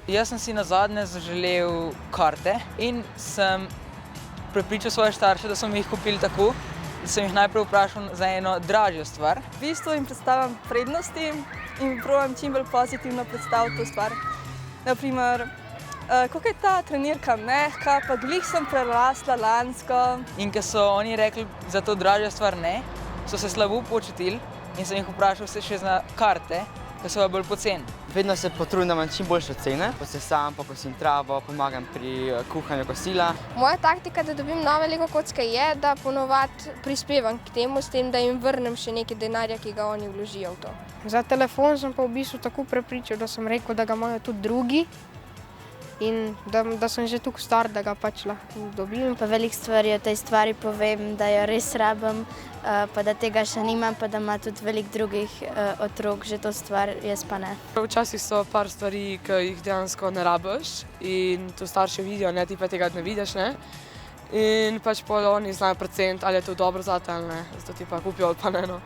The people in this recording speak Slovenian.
Jaz sem si nazadnje zaželel karte in sem prepričal svoje starše, da so mi jih kupili tako, da sem jih najprej vprašal za eno dražjo stvar. V bistvu jim predstavljam prednosti in probam čim bolj pozitivno predstaviti to stvar. Naprimer, kako je ta trenirka mehka, pa glih sem prerasla lansko. In ker so oni rekli za to dražjo stvar ne, so se slabo počutili in sem jih vprašal še za karte, ker so bolj poceni. Vedno se potrudim, da imam čim boljše ocene. Posesam, pokosim travo, pomagam pri kuhanju kosila. Moja taktika, da dobim nove Lego kocke, je, da ponovadi prispevam k temu, s tem, da jim vrnem še nekaj denarja, ki ga oni vložijo v to. Za telefon sem pa v bistvu tako prepričal, da sem rekel, da ga imajo tudi drugi in da sem že tako star, da ga pač lahko dobim. Pa veliko stvari o tej stvari povem, da jo res rabim, pa da tega še nimam, pa da ima tudi veliko drugih otrok že to stvar, jaz pa ne. Včasih so par stvari, ki jih dejansko ne rabiš in to starši vidijo, ne, ti pa tega ne vidiš, ne. In pač pol oni znajo procent, ali je to dobro zate ali ne, zato ti pa kupijo ali pa ne, no.